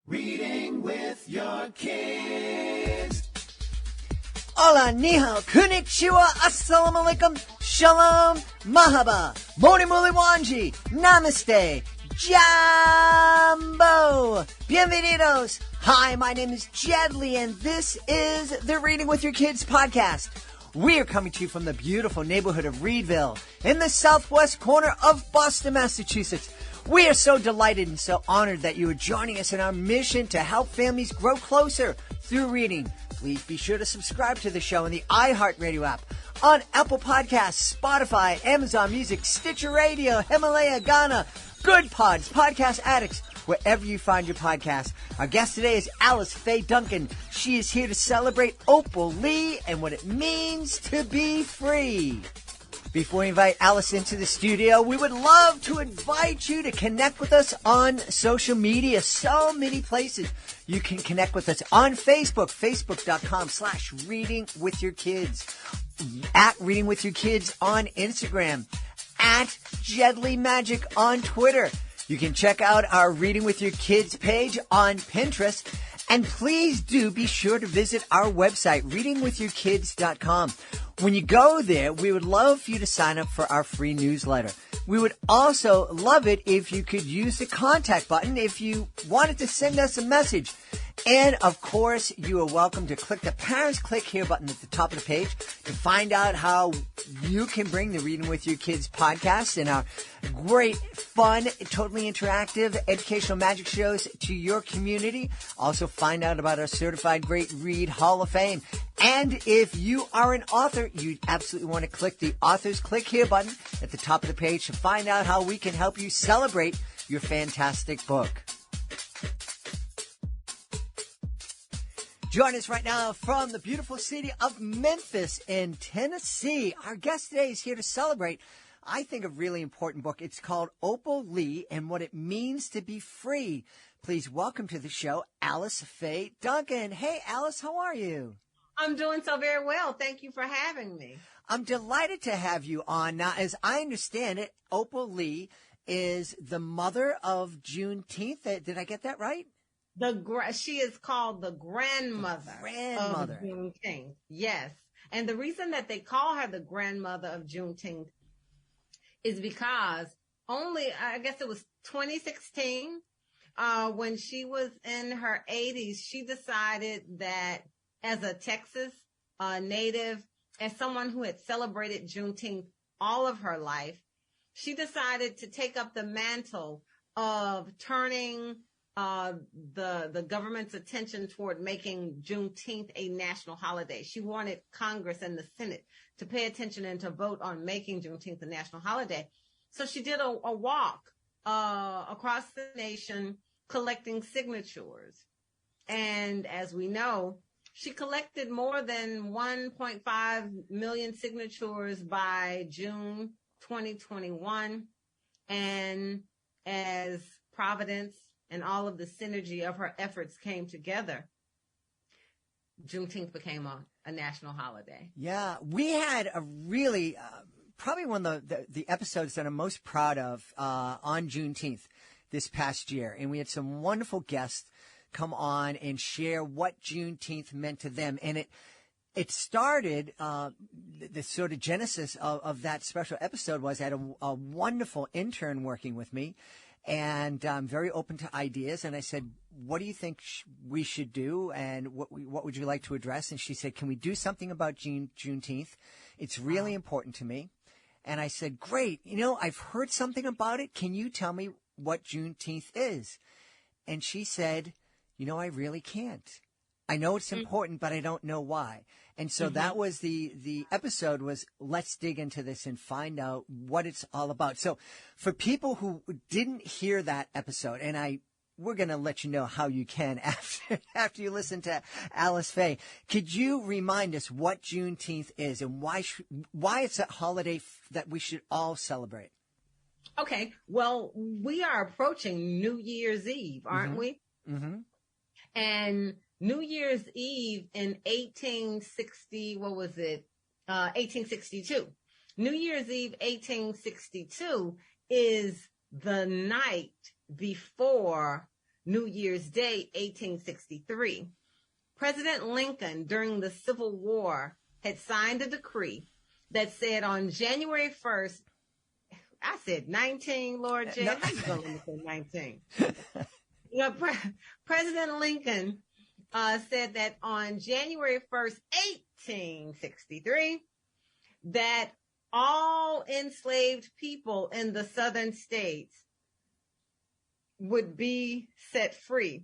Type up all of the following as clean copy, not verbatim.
Reading with your kids. Hola, ni hao, konnichiwa, assalamu alaikum, shalom, mahaba, moni muli wanji, namaste, jambo, bienvenidos. Hi, my name is Jed Lee, and this is the Reading with Your Kids podcast. We are coming to you from the beautiful neighborhood of Reedville in the southwest corner of Boston, Massachusetts. We are so delighted and so honored that you are joining us in our mission to help families grow closer through reading. Please be sure to subscribe to the show in the iHeartRadio app, on Apple Podcasts, Spotify, Amazon Music, Stitcher Radio, Himalaya, Ghana, Good Pods, Podcast Addicts, wherever you find your podcast. Our guest today is Faye Duncan. She is here to celebrate Opal Lee and what it means to be free. Before we invite Alice into the studio, we would love to invite you to connect with us on social media. So many places you can connect with us on Facebook, facebook.com/readingwithyourkids, at Reading With Your Kids on Instagram, at Jedley Magic on Twitter. You can check out our Reading With Your Kids page on Pinterest. And please do be sure to visit our website, readingwithyourkids.com. When you go there, we would love for you to sign up for our free newsletter. We would also love it if you could use the contact button if you wanted to send us a message. And, of course, you are welcome to click the Parents Click Here button at the top of the page to find out how you can bring the Reading With Your Kids podcast and our great, fun, totally interactive educational magic shows to your community. Also find out about our Certified Great Read Hall of Fame. And if you are an author, you absolutely want to click the Authors Click Here button at the top of the page to find out how we can help you celebrate your fantastic book. Join us right now from the beautiful city of Memphis in Tennessee. Our guest today is here to celebrate, I think, a really important book. It's called Opal Lee and What It Means to Be Free. Please welcome to the show, Faye Duncan. Hey, Alice, how are you? I'm doing so very well. Thank you for having me. I'm delighted to have you on. Now, as I understand it, Opal Lee is the mother of Juneteenth. Did I get that right? She is called the grandmother of Juneteenth. Yes. And the reason that they call her the grandmother of Juneteenth is because I guess it was 2016, when she was in her 80s, she decided that as a Texas native, as someone who had celebrated Juneteenth all of her life, she decided to take up the mantle of turning the government's attention toward making Juneteenth a national holiday. She wanted Congress and the Senate to pay attention and to vote on making Juneteenth a national holiday. So she did a walk across the nation collecting signatures. And as we know, she collected more than 1.5 million signatures by June 2021. And as Providence and all of the synergy of her efforts came together, Juneteenth became a national holiday. Yeah, we had a really, probably one of the episodes that I'm most proud of on Juneteenth this past year. And we had some wonderful guests come on and share what Juneteenth meant to them. And it started, the sort of genesis of that special episode was I had a wonderful intern working with me. And I'm very open to ideas. And I said, what do you think we should do? And what would you like to address? And she said, can we do something about Juneteenth? It's really important to me. And I said, great. I've heard something about it. Can you tell me what Juneteenth is? And she said, I really can't. I know it's important, but I don't know why. And so that was the episode was, let's dig into this and find out what it's all about. So for people who didn't hear that episode, and we're going to let you know how you can after you listen to Faye, could you remind us what Juneteenth is and why it's a holiday that we should all celebrate? Okay. Well, we are approaching New Year's Eve, aren't we? Mm-hmm. And New Year's Eve in 1862. New Year's Eve 1862 is the night before New Year's Day, 1863. President Lincoln, during the Civil War, had signed a decree that said on January 1st, I said 19, Lord Jed. How you going to say 19? President Lincoln said that on January 1st, 1863, that all enslaved people in the southern states would be set free.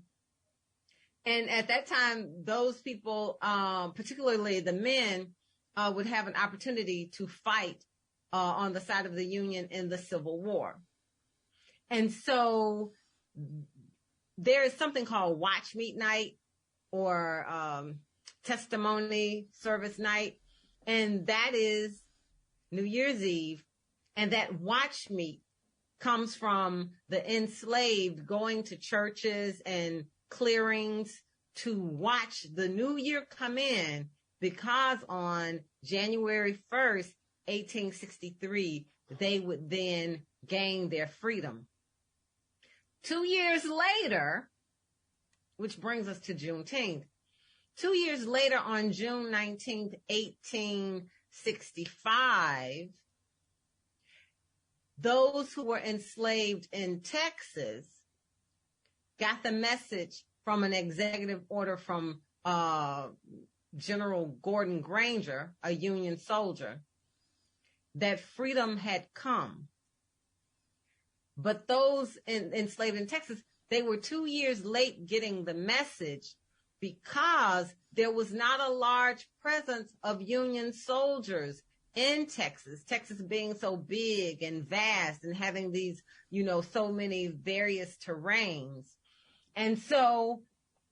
And at that time, those people, particularly the men, would have an opportunity to fight on the side of the Union in the Civil War. And so there is something called Watch Meet Night or Testimony Service Night, and that is New Year's Eve. And that watch meet comes from the enslaved going to churches and clearings to watch the new year come in, because on January 1st, 1863, they would then gain their freedom. 2 years later, which brings us to Juneteenth. 2 years later, on June 19th, 1865, those who were enslaved in Texas got the message from an executive order from General Gordon Granger, a Union soldier, that freedom had come. But those enslaved in Texas, they were 2 years late getting the message because there was not a large presence of Union soldiers in Texas, Texas being so big and vast and having these, so many various terrains. And so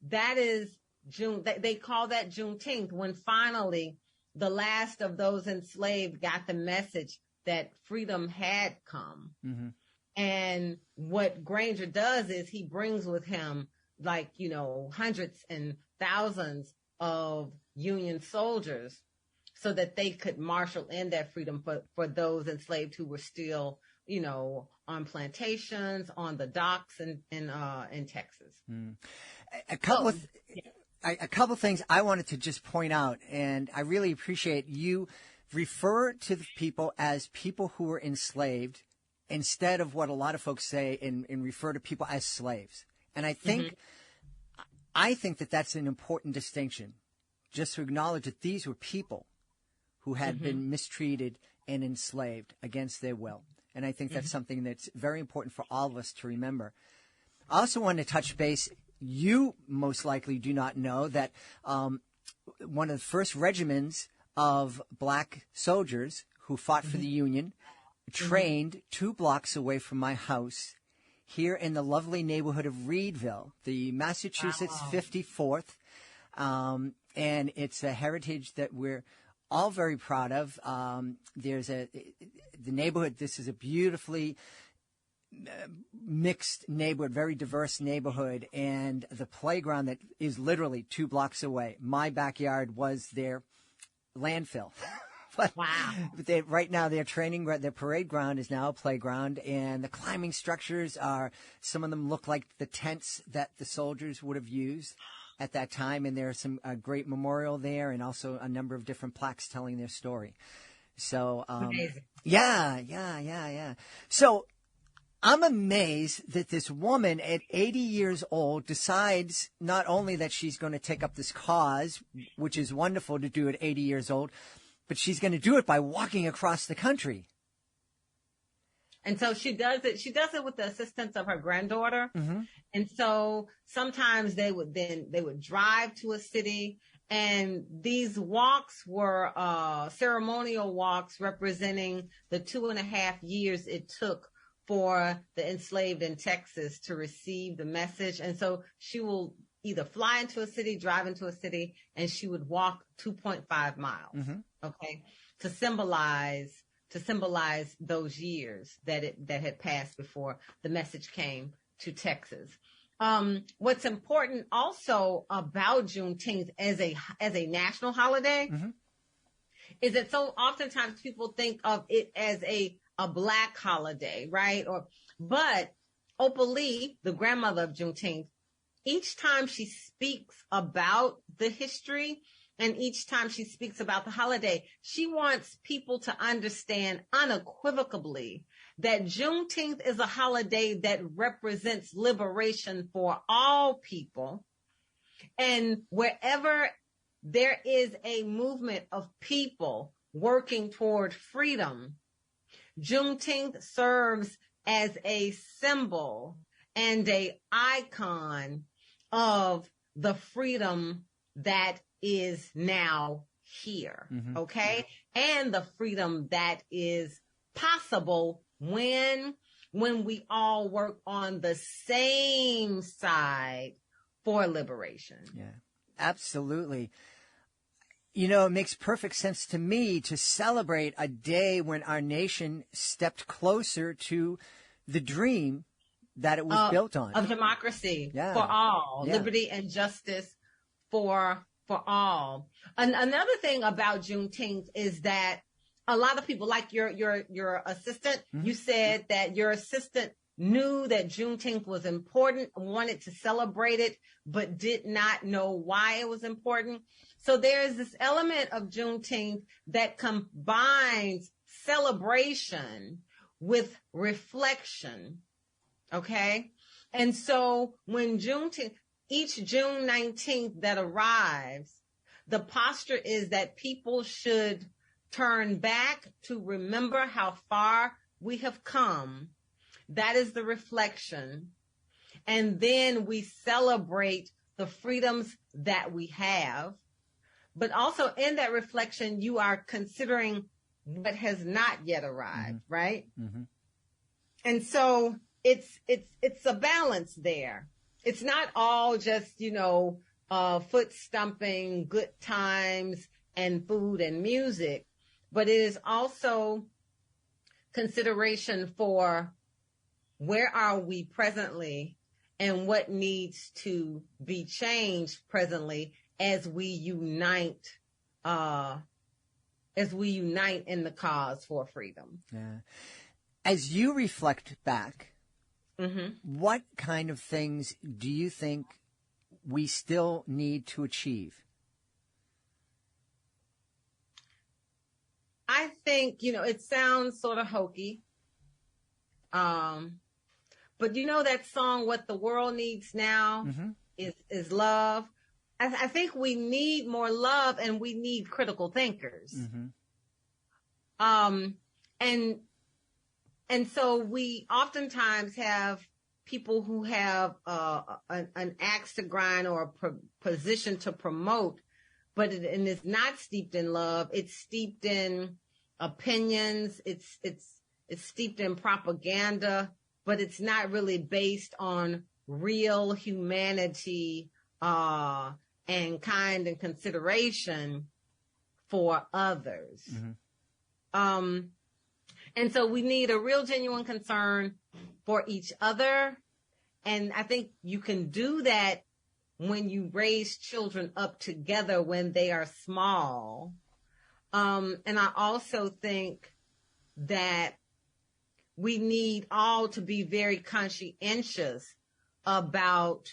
that is June. They call that Juneteenth, when finally the last of those enslaved got the message that freedom had come. Mm-hmm. And what Granger does is he brings with him hundreds and thousands of Union soldiers so that they could marshal in that freedom for those enslaved who were still, on plantations, on the docks in Texas. Mm. A couple things I wanted to just point out, and I really appreciate you refer to the people as people who were enslaved instead of what a lot of folks say and refer to people as slaves. And I think that that's an important distinction, just to acknowledge that these were people who had been mistreated and enslaved against their will. And I think that's something that's very important for all of us to remember. I also want to touch base. You most likely do not know that one of the first regiments of black soldiers who fought for the Union trained 2 blocks away from my house here in the lovely neighborhood of Reedville, the Massachusetts 54th. And it's a heritage that we're all very proud of. There's the neighborhood. This is a beautifully mixed neighborhood, very diverse neighborhood, and the playground that is literally 2 blocks away. My backyard was their landfill. But wow! Right now, their parade ground is now a playground, and the climbing structures some of them look like the tents that the soldiers would have used at that time, and there's some great memorial there, and also a number of different plaques telling their story. So, amazing. Yeah. So, I'm amazed that this woman at 80 years old decides not only that she's going to take up this cause, which is wonderful to do at 80 years old, but she's going to do it by walking across the country. And so she does it. She does it with the assistance of her granddaughter. Mm-hmm. And so sometimes they would drive to a city, and these walks were ceremonial walks representing the 2.5 years it took for the enslaved in Texas to receive the message. And so she will either fly into a city, drive into a city, and she would walk 2.5 miles. Mm-hmm. Okay, to symbolize those years that had passed before the message came to Texas. What's important also about Juneteenth as a national holiday is that so oftentimes people think of it as a Black holiday, right? But Opal Lee, the grandmother of Juneteenth, each time she speaks about the history and each time she speaks about the holiday, she wants people to understand unequivocally that Juneteenth is a holiday that represents liberation for all people. And wherever there is a movement of people working toward freedom, Juneteenth serves as a symbol and a icon of the freedom that is now here. Mm-hmm. Okay. And the freedom that is possible when we all work on the same side for liberation. Yeah, absolutely. You know, it makes perfect sense to me to celebrate a day when our nation stepped closer to the dream that it was built on. Of democracy for all, liberty and justice for all. Another thing about Juneteenth is that a lot of people, like your assistant, mm-hmm. you said that your assistant knew that Juneteenth was important, wanted to celebrate it, but did not know why it was important. So there's this element of Juneteenth that combines celebration with reflection. Okay. And so when each June 19th that arrives, the posture is that people should turn back to remember how far we have come. That is the reflection. And then we celebrate the freedoms that we have. But also in that reflection, you are considering what has not yet arrived, mm-hmm. right? Mm-hmm. And so it's a balance there. It's not all just, foot stumping, good times and food and music, but it is also consideration for where are we presently and what needs to be changed presently as we unite in the cause for freedom. Yeah. As you reflect back, mm-hmm. what kind of things do you think we still need to achieve? I think, it sounds sort of hokey. But that song, What the World Needs Now, mm-hmm. is love. I think we need more love and we need critical thinkers. Mm-hmm. And so we oftentimes have people who have an axe to grind or a position to promote, but it's not steeped in love. It's steeped in opinions. It's steeped in propaganda, but it's not really based on real humanity and kind and consideration for others. Mm-hmm. And so we need a real genuine concern for each other. And I think you can do that when you raise children up together when they are small. And I also think that we need all to be very conscientious about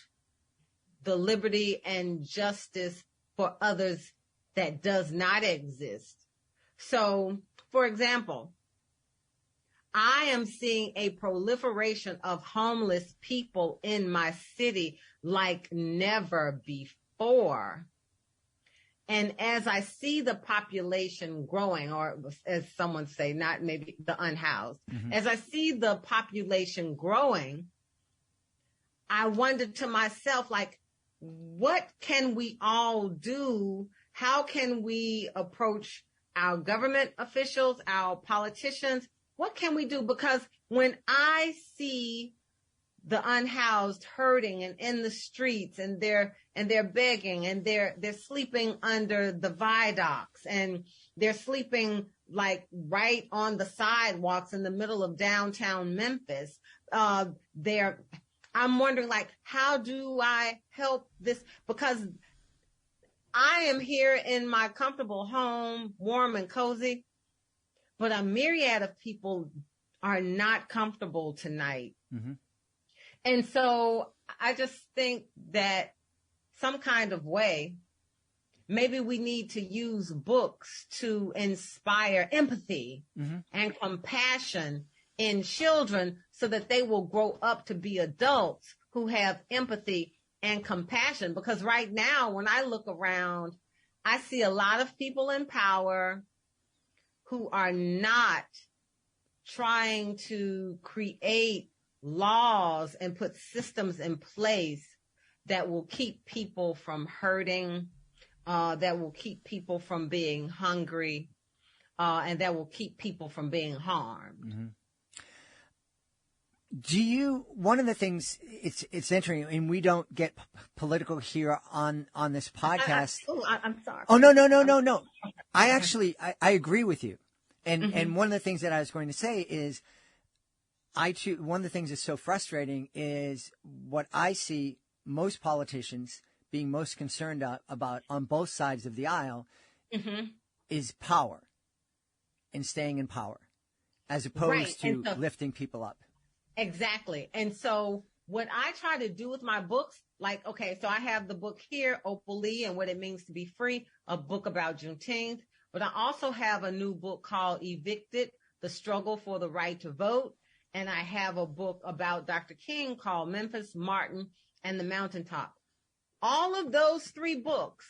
the liberty and justice for others that does not exist. So, for example, I am seeing a proliferation of homeless people in my city like never before. And as I see the population growing, or as someone say, not maybe the unhoused, mm-hmm. as I see the population growing, I wonder to myself, what can we all do? How can we approach our government officials, our politicians? What can we do? Because when I see the unhoused hurting and in the streets and they're begging and they're sleeping under the viaducts and they're sleeping right on the sidewalks in the middle of downtown Memphis, I'm wondering how do I help this? Because I am here in my comfortable home, warm and cozy, but a myriad of people are not comfortable tonight. Mm-hmm. And so I just think that some kind of way, maybe we need to use books to inspire empathy and compassion in children so that they will grow up to be adults who have empathy and compassion. Because right now, when I look around, I see a lot of people in power who are not trying to create laws and put systems in place that will keep people from hurting, that will keep people from being hungry, and that will keep people from being harmed. One of the things, it's interesting, and we don't get political here on this podcast. I'm sorry. Oh, no. I agree with you. And one of the things that I was going to say is, one of the things that's so frustrating is what I see most politicians being most concerned about on both sides of the aisle is power and staying in power, as opposed to lifting people up. Exactly. And so what I try to do with my books, like, okay, so I have the book here, Opal Lee and What It Means to Be Free, a book about Juneteenth. But I also have a new book called Evicted, The Struggle for the Right to Vote. And I have a book about Dr. King called Memphis, Martin, and the Mountaintop. All of those 3 books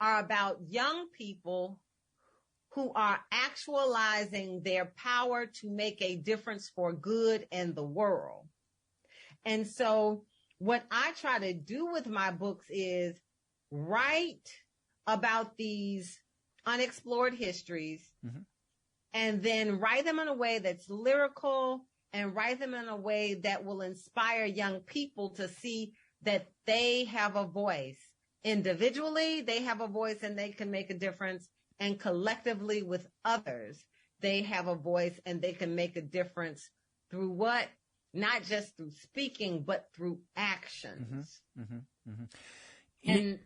are about young people who are actualizing their power to make a difference for good in the world. And so what I try to do with my books is write about these unexplored histories and then write them in a way that's lyrical and write them in a way that will inspire young people to see that they have a voice. Individually, they have a voice and they can make a difference. And collectively with others, they have a voice and they can make a difference through what? Not just through speaking, but through actions. And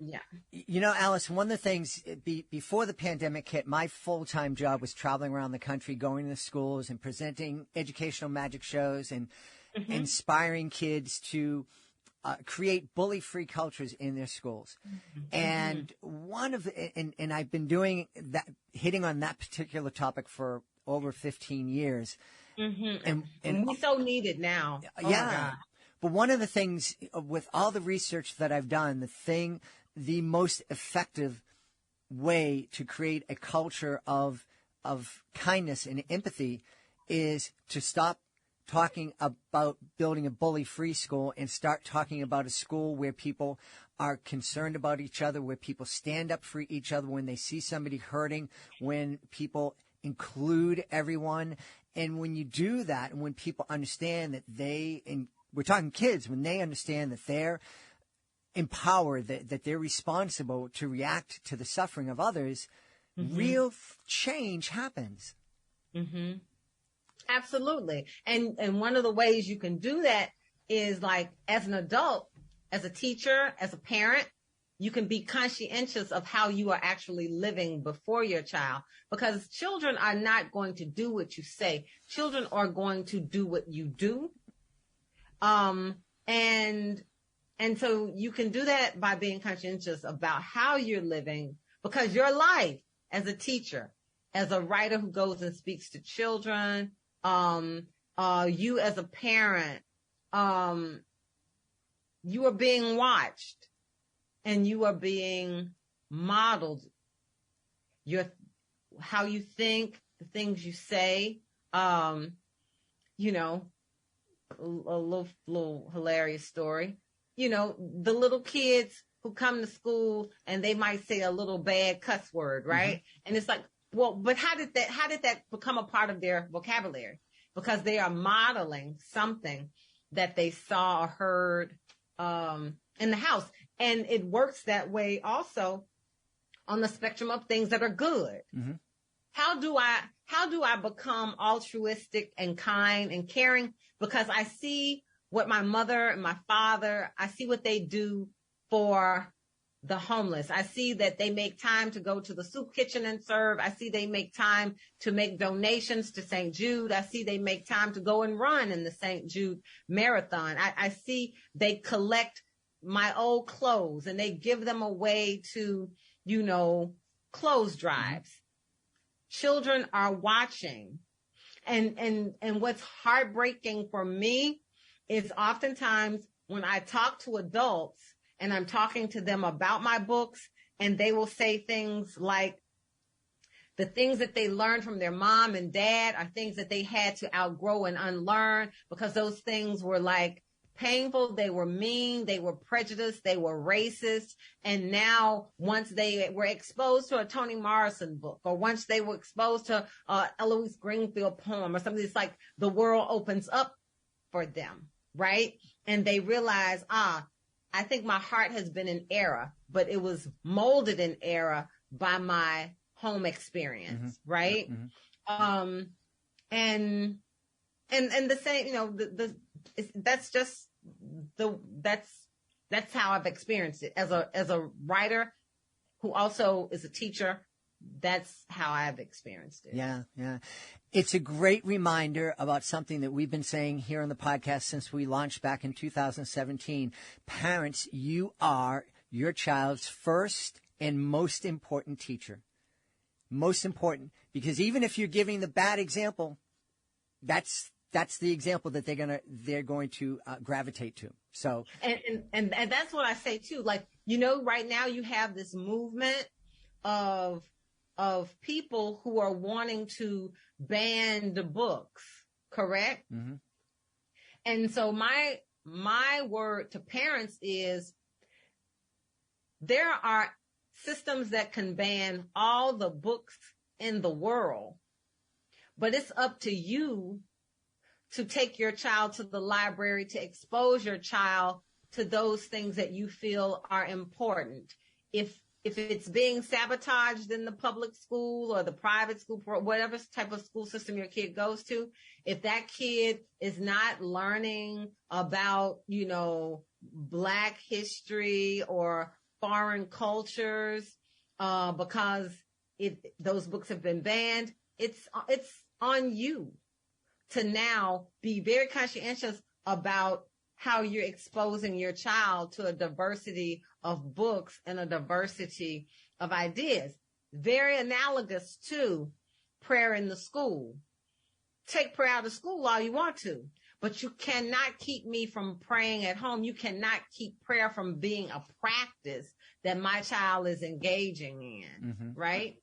Alice, one of the things before the pandemic hit, my full-time job was traveling around the country, going to schools and presenting educational magic shows and inspiring kids to create bully-free cultures in their schools. And and I've been doing that, hitting on that particular topic for over 15 years. And we so need it now. Yeah. But one of the things with all the research that I've done, the most effective way to create a culture of kindness and empathy is to stop talking about building a bully-free school and start talking about a school where people are concerned about each other, where people stand up for each other when they see somebody hurting, when people include everyone. And when you do that, and when people understand that we're talking kids, when they understand that they're empowered, that they're responsible to react to the suffering of others, real change happens. Absolutely. And one of the ways you can do that is, like, as an adult, as a teacher, as a parent, you can be conscientious of how you are actually living before your child, because children are not going to do what you say. Children are going to do what you do. And so you can do that by being conscientious about how you're living, because your life as a teacher, as a writer who goes and speaks to children, you as a parent, you are being watched and you are being modeled. How you think, the things you say, a little hilarious story. The little kids who come to school and they might say a little bad cuss word, right? And it's like, well, but how did that become a part of their vocabulary? Because they are modeling something that they saw or heard in the house. And it works that way also on the spectrum of things that are good. How do I become altruistic and kind and caring? Because I see what my mother and my father, I see what they do for the homeless. I see that they make time to go to the soup kitchen and serve. I see they make time to make donations to St. Jude. I see they make time to go and run in the St. Jude marathon. I see they collect my old clothes and they give them away to, clothes drives. Children are watching. And what's heartbreaking for me is oftentimes when I talk to adults and I'm talking to them about my books, and they will say things like the things that they learned from their mom and dad are things that they had to outgrow and unlearn because those things were like painful, they were mean, they were prejudiced, they were racist. And now once they were exposed to a Toni Morrison book, or once they were exposed to Eloise Greenfield poem or something, it's like the world opens up for them, right? And they realize, I think my heart has been in error, but it was molded in error by my home experience, right? And the same, that's just that's how I've experienced it as a writer who also is a teacher. That's how I've experienced it. Yeah. It's a great reminder about something that we've been saying here on the podcast since we launched back in 2017. Parents, you are your child's first and most important teacher. Most important, because even if you're giving the bad example, that's the example that they're going to gravitate to. So and that's what I say too. Like, right now you have this movement of people who are wanting to ban the books, correct? And so my word to parents is there are systems that can ban all the books in the world, but it's up to you to take your child to the library, to expose your child to those things that you feel are important. If it's being sabotaged in the public school or the private school, whatever type of school system your kid goes to, if that kid is not learning about, Black history or foreign cultures, because those books have been banned, it's on you to now be very conscientious about how you're exposing your child to a diversity of books and a diversity of ideas. Very analogous to prayer in the school. Take prayer out of school all you want to, but you cannot keep me from praying at home. You cannot keep prayer from being a practice that my child is engaging in, right?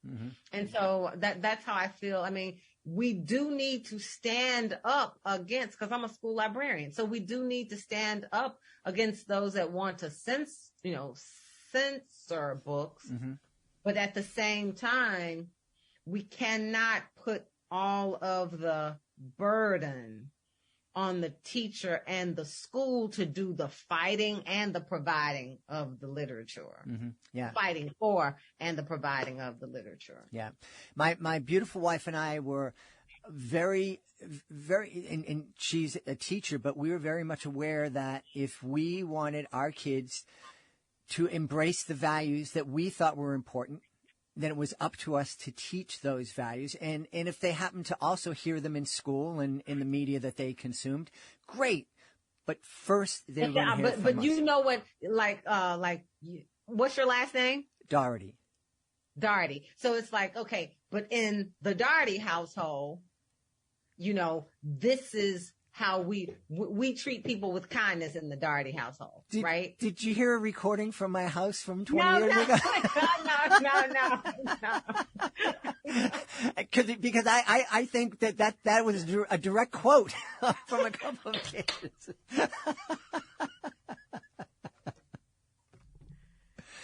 And so that's how I feel. I mean, we do need to stand up against, because I'm a school librarian, so we do need to stand up against those that want to censor books. But at the same time, we cannot put all of the burden on the teacher and the school to do the fighting and the providing of the literature. Fighting for and the providing of the literature. Yeah. My beautiful wife and I were very, very, and she's a teacher, but we were very much aware that if we wanted our kids to embrace the values that we thought were important, then it was up to us to teach those values. And if they happen to also hear them in school and in the media that they consumed, great. But first, they learn to hear from But us. you know what, what's your last name? Doherty. So it's like, okay, but in the Doherty household, this is how we treat people with kindness in the Doherty household, right? Did you hear a recording from my house from 20 years ago? No. Because I think that was a direct quote from a couple of kids.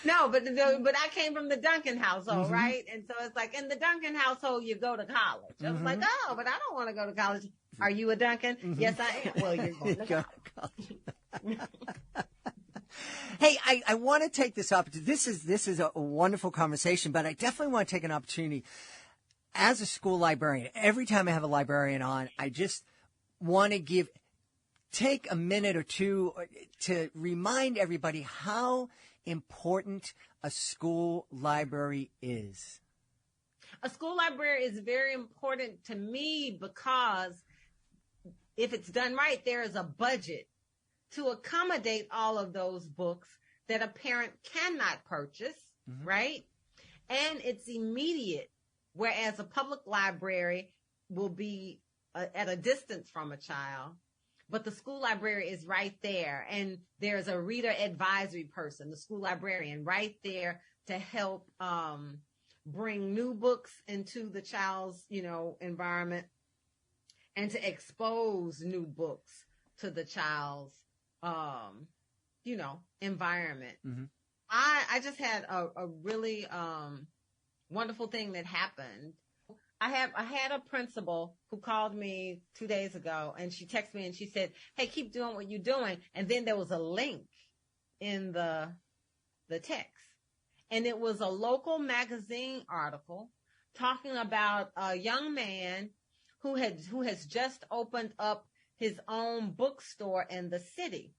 No, but I came from the Duncan household, right? And so it's like in the Duncan household, you go to college. I was like, oh, but I don't want to go to college. Are you a Duncan? Yes, I am. Well, you're going to college. Hey, I want to take this opportunity. This is a wonderful conversation, but I definitely want to take an opportunity as a school librarian. Every time I have a librarian on, I just want to take a minute or two to remind everybody how important a school library is? A school library is very important to me because if it's done right, there is a budget to accommodate all of those books that a parent cannot purchase, right? And it's immediate, whereas a public library will be at a distance from a child, but the school library is right there. And there's a reader advisory person, the school librarian, right there to help bring new books into the child's, environment and to expose new books to the child's, environment. I just had a really wonderful thing that happened. I had a principal who called me 2 days ago, and she texted me and she said, "Hey, keep doing what you're doing." And then there was a link in the text, and it was a local magazine article talking about a young man who has just opened up his own bookstore in the city.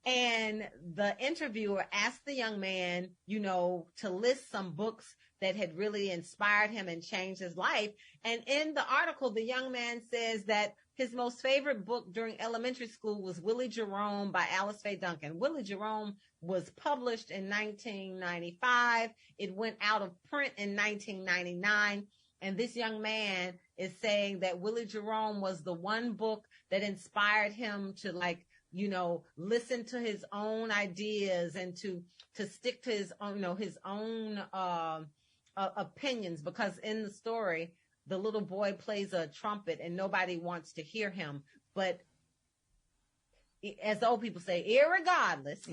And the interviewer asked the young man, to list some books that had really inspired him and changed his life. And in the article, the young man says that his most favorite book during elementary school was Willie Jerome by Faye Duncan. Willie Jerome was published in 1995. It went out of print in 1999. And this young man is saying that Willie Jerome was the one book that inspired him to listen to his own ideas and to stick to his own opinions, because in the story, the little boy plays a trumpet and nobody wants to hear him. But as the old people say, irregardless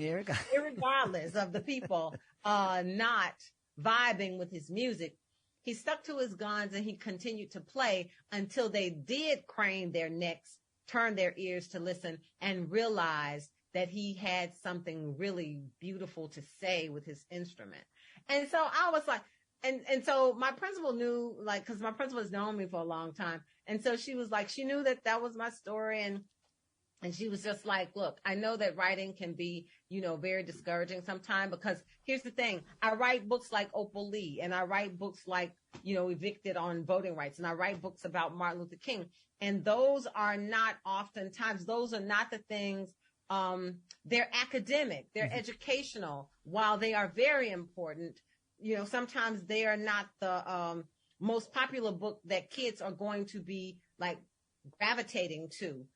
of the people not vibing with his music, he stuck to his guns and he continued to play until they did crane their necks, turn their ears to listen, and realize that he had something really beautiful to say with his instrument. And so I was like, and so my principal knew, because my principal has known me for a long time. And so she was like, she knew that was my story. And she was just like, look, I know that writing can be, very discouraging sometimes, because here's the thing. I write books like Opal Lee, and I write books like, Evicted on Voting Rights, and I write books about Martin Luther King. And those are not the things, they're academic, they're educational. While they are very important, sometimes they are not the most popular book that kids are going to be gravitating to.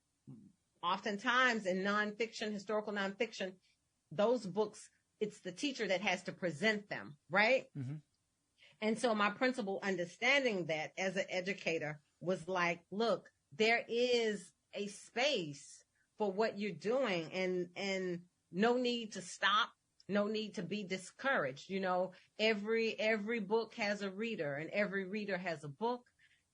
Oftentimes in nonfiction, historical nonfiction, those books, it's the teacher that has to present them, right? And so my principal, understanding that as an educator, was like, look, there is a space for what you're doing, and no need to stop, no need to be discouraged. Every book has a reader, and every reader has a book.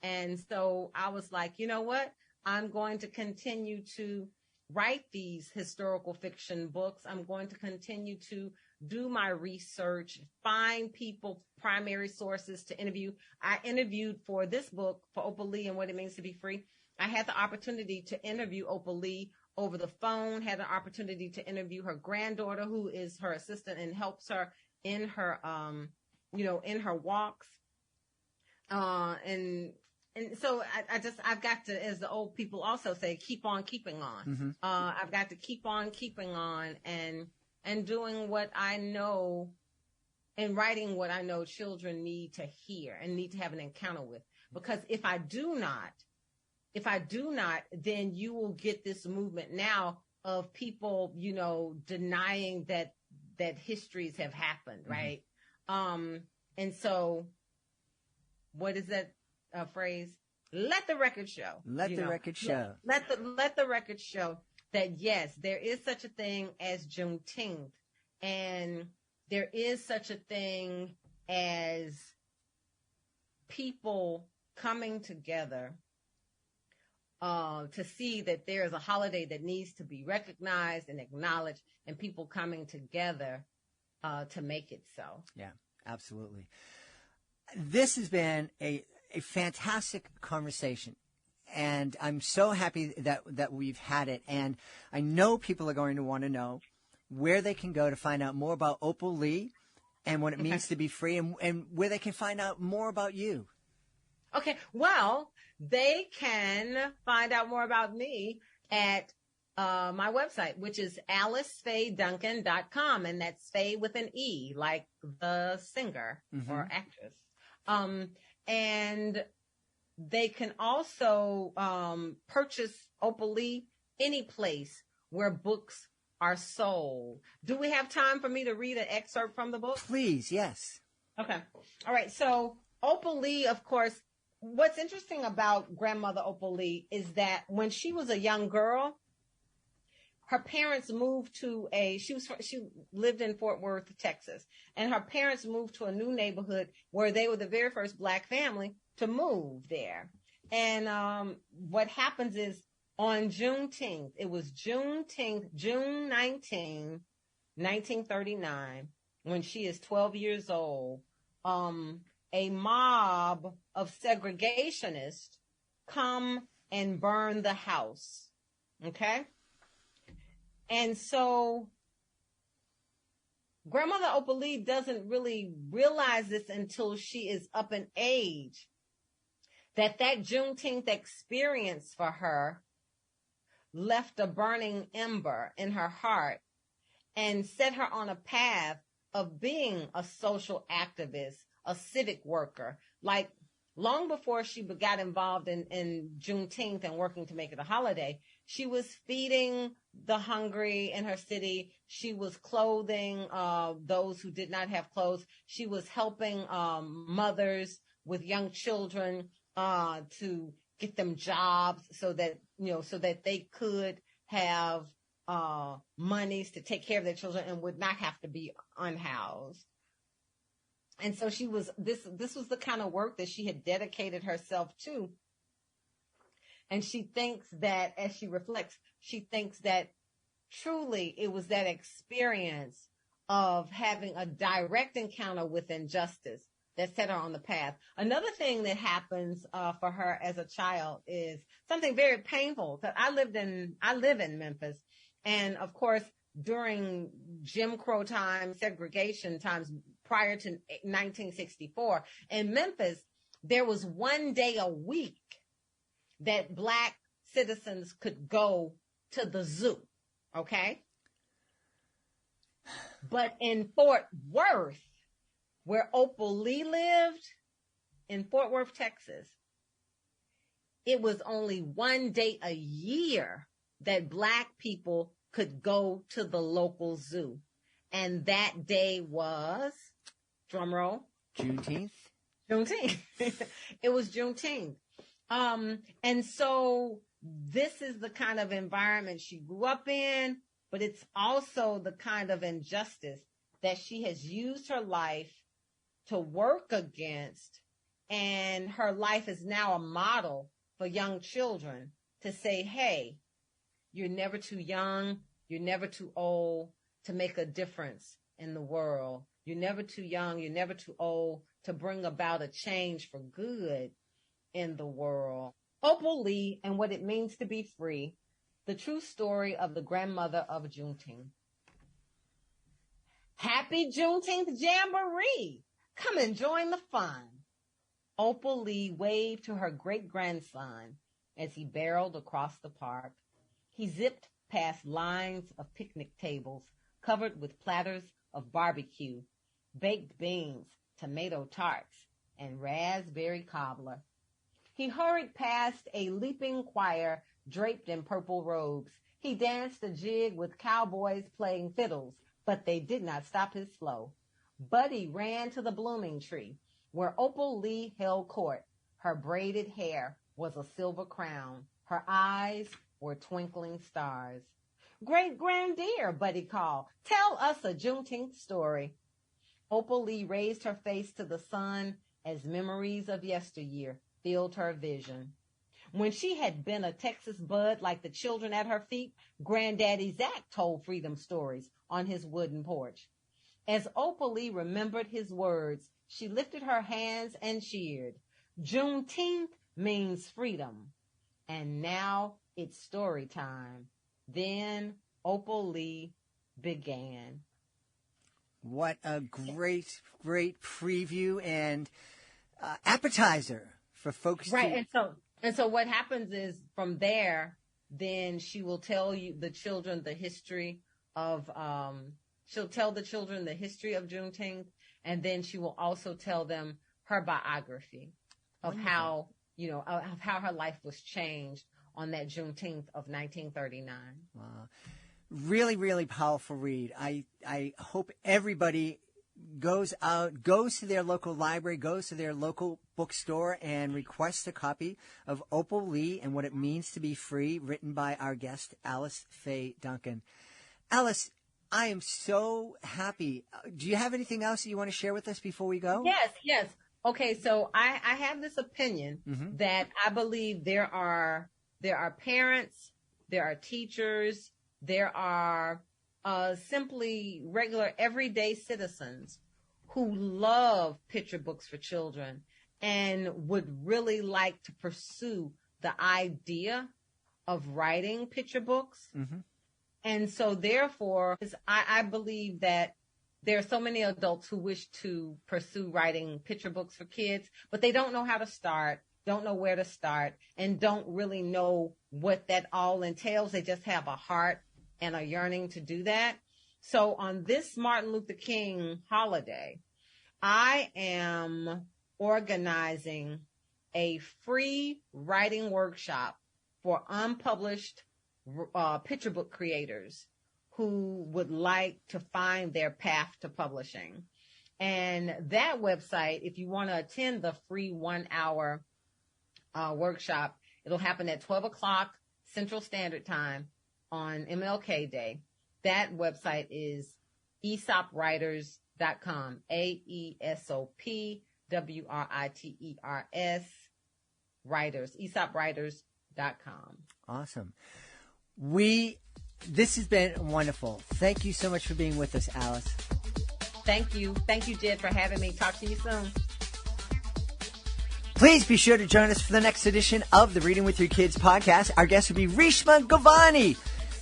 And so I was like, you know what? I'm going to continue to write these historical fiction books. I'm going to continue to do my research, find people, primary sources to interview. I interviewed for this book, for Opal Lee and What It Means to Be Free. I had the opportunity to interview Opal Lee over the phone, had an opportunity to interview her granddaughter, who is her assistant and helps her in her, in her walks. And so I've got to, as the old people also say, keep on keeping on. I've got to keep on keeping on and doing what I know and writing what I know children need to hear and need to have an encounter with. Because if I do not, then you will get this movement now of people, denying that histories have happened, right? And so what is that phrase? Let the record show. Let the record show. Let the record show that, yes, there is such a thing as Juneteenth, and there is such a thing as people coming together to see that there is a holiday that needs to be recognized and acknowledged, and people coming together to make it so. Yeah, absolutely. This has been a fantastic conversation, and I'm so happy that we've had it. And I know people are going to want to know where they can go to find out more about Opal Lee and what it means to be free, and where they can find out more about you. Okay, well, they can find out more about me at my website, which is AliceFayeDuncan.com, and that's Faye with an E, like the singer or actress. And they can also purchase Opal Lee any place where books are sold. Do we have time for me to read an excerpt from the book? Please, yes. Okay. All right. So Opal Lee, of course, what's interesting about grandmother Opal Lee is that when she was a young girl, her parents moved to she lived in Fort Worth, Texas, and her parents moved to a new neighborhood where they were the very first Black family to move there. And what happens is, on Juneteenth, it was June 19, 1939, when she is 12 years old, a mob of segregationists come and burn the house. Okay? And so grandmother Opal Lee doesn't really realize this until she is up in age, that Juneteenth experience for her left a burning ember in her heart and set her on a path of being a social activist, a civic worker. Like, long before she got involved in Juneteenth and working to make it a holiday, she was feeding the hungry in her city. She was clothing those who did not have clothes. She was helping mothers with young children to get them jobs so that they could have monies to take care of their children and would not have to be unhoused. And so she was, this was the kind of work that she had dedicated herself to. And she thinks that, as she reflects, she thinks that truly it was that experience of having a direct encounter with injustice that set her on the path. Another thing that happens for her as a child is something very painful. Because I live in Memphis, and of course, during Jim Crow times, segregation times, prior to 1964, in Memphis, there was one day a week that Black citizens could go to the zoo. Okay, but in Fort Worth, where Opal Lee lived, in Fort Worth, Texas, it was only one day a year that Black people could go to the local zoo. And that day was, drum roll, Juneteenth. It was Juneteenth. And so this is the kind of environment she grew up in, but it's also the kind of injustice that she has used her life to work against, and her life is now a model for young children to say, hey, you're never too young, you're never too old to make a difference in the world. You're never too young, you're never too old to bring about a change for good in the world. Opal Lee and What It Means to Be Free, the true story of the grandmother of Juneteenth. Happy Juneteenth Jamboree! Come and join the fun. Opal Lee waved to her great-grandson as he barreled across the park. He zipped past lines of picnic tables covered with platters of barbecue, baked beans, tomato tarts, and raspberry cobbler. He hurried past a leaping choir draped in purple robes. He danced a jig with cowboys playing fiddles, but they did not stop his flow. Buddy ran to the blooming tree, where Opal Lee held court. Her braided hair was a silver crown. Her eyes were twinkling stars. Great-granddear, Buddy called, tell us a Juneteenth story. Opal Lee raised her face to the sun as memories of yesteryear filled her vision. When she had been a Texas bud like the children at her feet, Granddaddy Zach told freedom stories on his wooden porch. As Opal Lee remembered his words, she lifted her hands and cheered. Juneteenth means freedom. And now it's story time. Then Opal Lee began. What a great, great preview and appetizer for folks. Right. And so what happens is from there, then she will tell the children the history of, she'll tell the children the history of Juneteenth. And then she will also tell them her biography of how, of how her life was changed on that Juneteenth of 1939. Wow. Really, really powerful read. I hope everybody goes to their local library, goes to their local bookstore, and requests a copy of Opal Lee and What It Means to Be Free, written by our guest, Alice Faye Duncan. Alice, I am so happy. Do you have anything else that you want to share with us before we go? Yes. Okay, so I have this opinion that I believe there are parents, there are teachers, there are simply regular everyday citizens who love picture books for children and would really like to pursue the idea of writing picture books. Mm-hmm. And so therefore, I believe that there are so many adults who wish to pursue writing picture books for kids, but they don't know how to start, don't know where to start, and don't really know what that all entails. They just have a heart and a yearning to do that. So on this Martin Luther King holiday, I am organizing a free writing workshop for unpublished picture book creators who would like to find their path to publishing. And that website, if you want to attend the free 1 hour workshop, it'll happen at 12 o'clock Central Standard Time on MLK Day. That website is aesopwriters.com, AESOPWRITERS, writers, aesopwriters.com. Awesome. This has been wonderful. Thank you so much for being with us, Alice. Thank you. Thank you, Jed, for having me. Talk to you soon. Please be sure to join us for the next edition of the Reading with Your Kids podcast. Our guest will be Reshma Govani.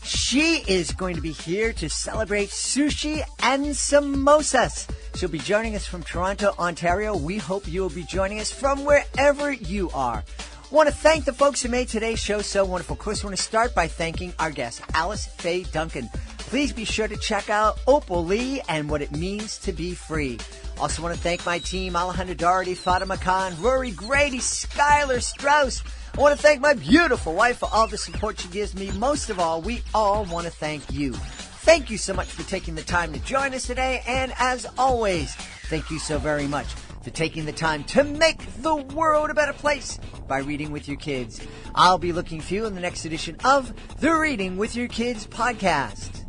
She is going to be here to celebrate sushi and samosas. She'll be joining us from Toronto, Ontario. We hope you will be joining us from wherever you are. I want to thank the folks who made today's show so wonderful. Of course, I want to start by thanking our guest, Alice Faye Duncan. Please be sure to check out Opal Lee and What It Means to Be Free. Also want to thank my team, Alejandra Doherty, Fatima Khan, Rory Grady, Skylar Strauss. I want to thank my beautiful wife for all the support she gives me. Most of all, we all want to thank you. Thank you so much for taking the time to join us today. And as always, thank you so very much for taking the time to make the world a better place by reading with your kids. I'll be looking for you in the next edition of the Reading with Your Kids podcast.